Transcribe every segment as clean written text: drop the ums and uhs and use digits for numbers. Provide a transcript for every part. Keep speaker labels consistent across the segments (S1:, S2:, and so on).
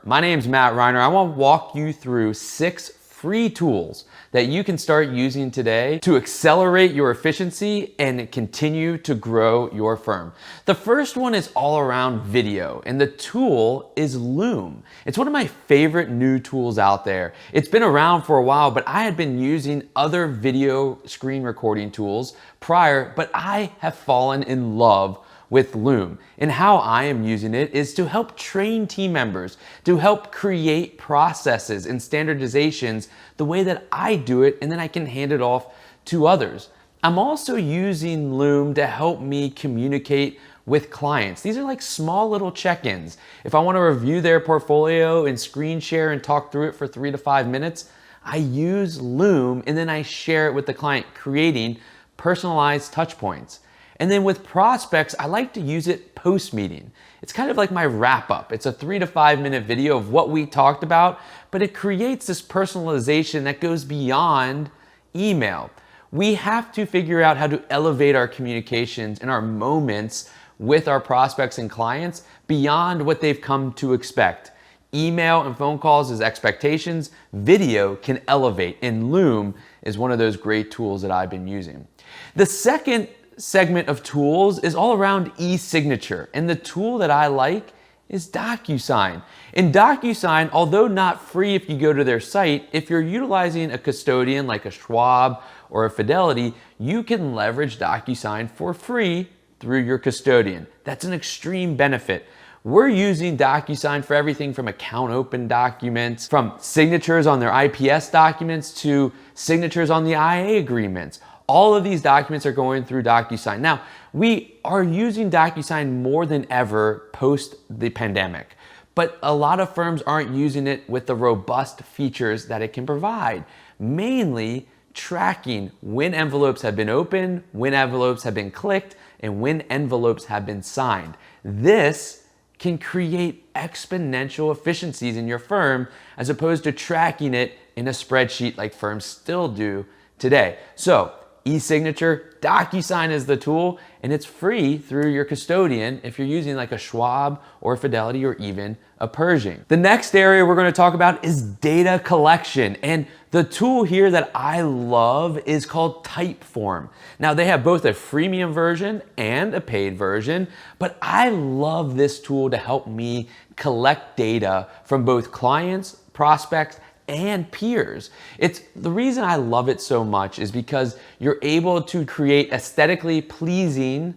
S1: My name's Matt Reiner. I want to walk you through 6 free tools that you can start using today to accelerate your efficiency and continue to grow your firm. The first one is all around video, and the tool is Loom. It's one of my favorite new tools out there. It's been around for a while, but I had been using other video screen recording tools prior, but I have fallen in love with Loom. And how I am using it is to help train team members, to help create processes and standardizations the way that I do it, and then I can hand it off to others. I'm also using Loom to help me communicate with clients. These are like small little check-ins. If I want to review their portfolio and screen share and talk through it for 3 to 5 minutes, I use Loom and then I share it with the client, creating personalized touch points. And then with prospects, I like to use it post-meeting. It's kind of like my wrap-up. It's a 3 to 5 minute video of what we talked about, but it creates this personalization that goes beyond email. We have to figure out how to elevate our communications and our moments with our prospects and clients beyond what they've come to expect. Email and phone calls is expectations. Video can elevate, and Loom is one of those great tools that I've been using. The second segment of tools is all around e-signature, and the tool that I like is DocuSign. In DocuSign, although not free if you go to their site, if you're utilizing a custodian like a Schwab or a Fidelity, you can leverage DocuSign for free through your custodian. That's an extreme benefit. We're using DocuSign for everything from account open documents, from signatures on their IPS documents to signatures on the IA agreements. All of these documents are going through DocuSign. Now, we are using DocuSign more than ever post the pandemic, but a lot of firms aren't using it with the robust features that it can provide, mainly tracking when envelopes have been opened, when envelopes have been clicked, and when envelopes have been signed. This can create exponential efficiencies in your firm as opposed to tracking it in a spreadsheet like firms still do today. So, e-signature, DocuSign is the tool, and it's free through your custodian if you're using like a Schwab or a Fidelity or even a Pershing. The next area we're going to talk about is data collection, and the tool here that I love is called Typeform. Now, they have both a freemium version and a paid version, but I love this tool to help me collect data from both clients, prospects, and peers. It's the reason I love it so much is because you're able to create aesthetically pleasing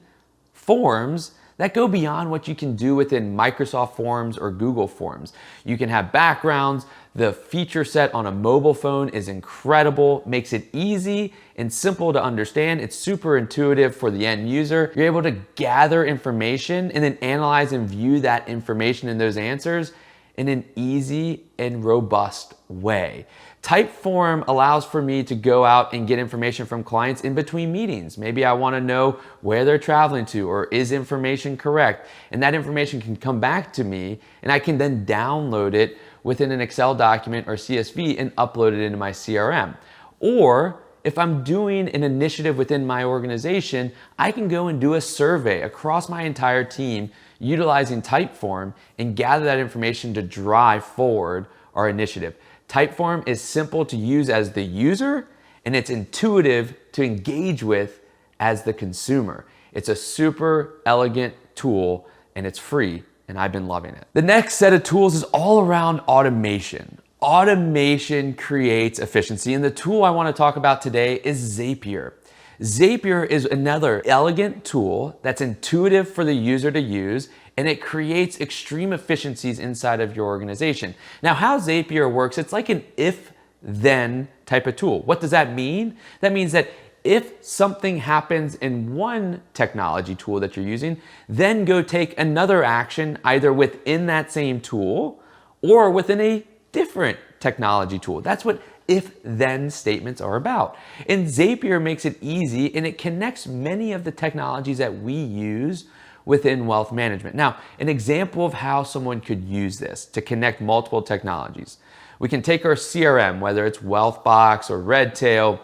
S1: forms that go beyond what you can do within Microsoft Forms or Google Forms. You can have backgrounds. The feature set on a mobile phone is incredible, makes it easy and simple to understand. It's super intuitive for the end user. You're able to gather information and then analyze and view that information and those answers in an easy and robust way. Typeform allows for me to go out and get information from clients in between meetings. Maybe I want to know where they're traveling to, or is information correct? And that information can come back to me, and I can then download it within an Excel document or CSV and upload it into my CRM. Or if I'm doing an initiative within my organization, I can go and do a survey across my entire team utilizing Typeform and gather that information to drive forward our initiative. Typeform is simple to use as the user, and it's intuitive to engage with as the consumer. It's a super elegant tool, and it's free, and I've been loving it. The next set of tools is all around automation. Automation creates efficiency, and the tool I want to talk about today is Zapier. Zapier is another elegant tool that's intuitive for the user to use, and it creates extreme efficiencies inside of your organization. Now, how Zapier works, it's like an if-then type of tool. What does that mean? That means that if something happens in one technology tool that you're using, then go take another action either within that same tool or within a different technology tool. That's what if-then statements are about. And Zapier makes it easy, and it connects many of the technologies that we use within wealth management. Now, an example of how someone could use this to connect multiple technologies. We can take our CRM, whether it's Wealthbox or Redtail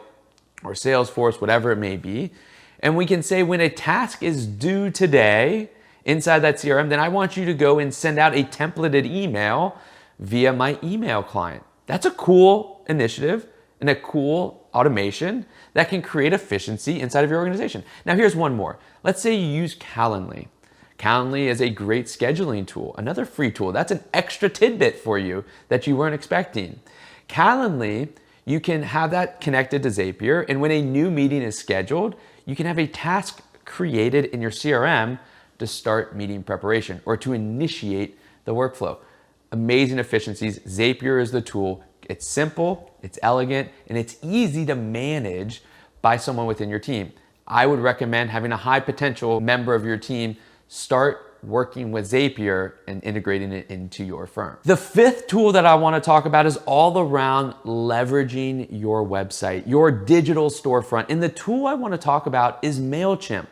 S1: or Salesforce, whatever it may be, and we can say when a task is due today inside that CRM, then I want you to go and send out a templated email via my email client. That's a cool initiative and a cool automation that can create efficiency inside of your organization. Now here's one more. Let's say you use Calendly. Calendly is a great scheduling tool, another free tool. That's an extra tidbit for you that you weren't expecting. Calendly, you can have that connected to Zapier, and when a new meeting is scheduled, you can have a task created in your CRM to start meeting preparation or to initiate the workflow. Amazing efficiencies. Zapier is the tool. It's simple, it's elegant, and it's easy to manage by someone within your team. I would recommend having a high potential member of your team start working with Zapier and integrating it into your firm. The fifth tool that I want to talk about is all around leveraging your website, your digital storefront. And the tool I want to talk about is MailChimp,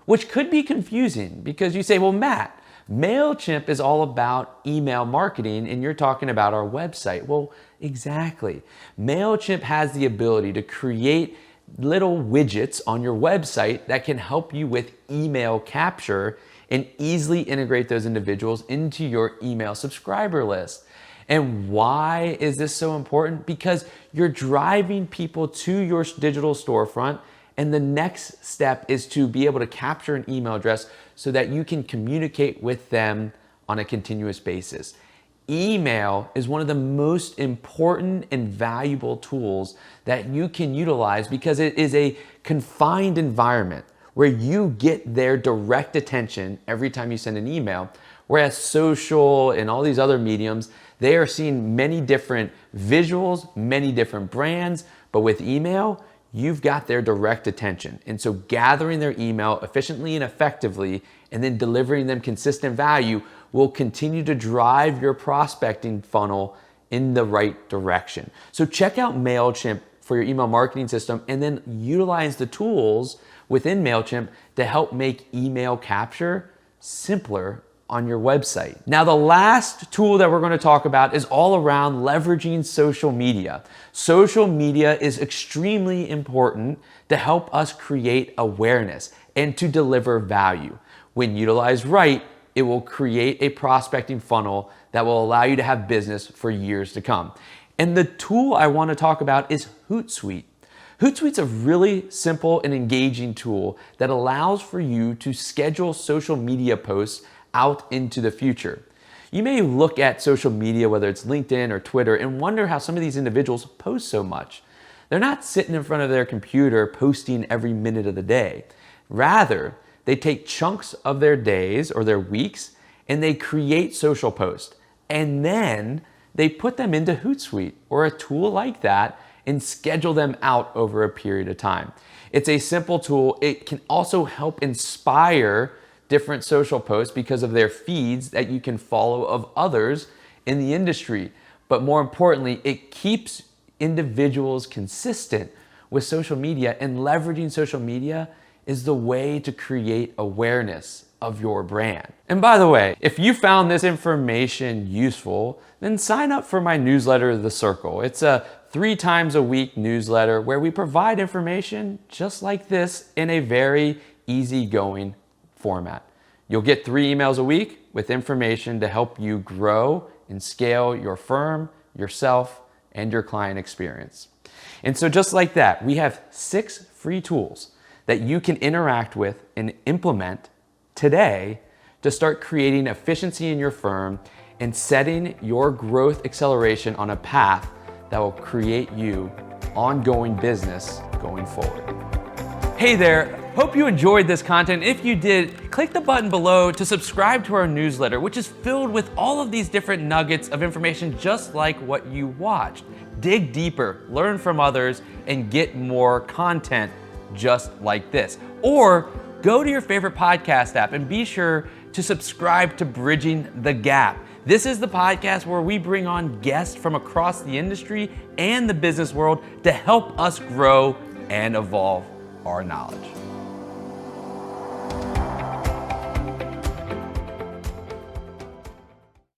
S1: which could be confusing because you say, well, Matt, MailChimp is all about email marketing and you're talking about our website. Well, exactly. MailChimp has the ability to create little widgets on your website that can help you with email capture and easily integrate those individuals into your email subscriber list. And why is this so important? Because you're driving people to your digital storefront, and the next step is to be able to capture an email address so that you can communicate with them on a continuous basis. Email is one of the most important and valuable tools that you can utilize because it is a confined environment where you get their direct attention every time you send an email. Whereas social and all these other mediums, they are seeing many different visuals, many different brands, but with email, you've got their direct attention. And so gathering their email efficiently and effectively and then delivering them consistent value will continue to drive your prospecting funnel in the right direction. So check out MailChimp for your email marketing system and then utilize the tools within MailChimp to help make email capture simpler on your website. Now, the last tool that we're going to talk about is all around leveraging social media. Social media is extremely important to help us create awareness and to deliver value. When utilized right, it will create a prospecting funnel that will allow you to have business for years to come. And the tool I want to talk about is Hootsuite. Hootsuite's a really simple and engaging tool that allows for you to schedule social media posts out into the future. You may look at social media, whether it's LinkedIn or Twitter, and wonder how some of these individuals post so much. They're not sitting in front of their computer posting every minute of the day. Rather, they take chunks of their days or their weeks and they create social posts. And then they put them into Hootsuite or a tool like that and schedule them out over a period of time. It's a simple tool. It can also help inspire different social posts because of their feeds that you can follow of others in the industry. But more importantly, it keeps individuals consistent with social media, and leveraging social media is the way to create awareness of your brand. And by the way, if you found this information useful, then sign up for my newsletter, The Circle. It's a 3 times a week newsletter where we provide information just like this in a very easygoing format. You'll get 3 emails a week with information to help you grow and scale your firm, yourself, and your client experience. And so just like that, we have 6 free tools that you can interact with and implement today to start creating efficiency in your firm and setting your growth acceleration on a path that will create you ongoing business going forward. Hey there, hope you enjoyed this content. If you did, click the button below to subscribe to our newsletter, which is filled with all of these different nuggets of information just like what you watched. Dig deeper, learn from others, and get more content just like this. Or go to your favorite podcast app and be sure to subscribe to Bridging the Gap. This is the podcast where we bring on guests from across the industry and the business world to help us grow and evolve our knowledge.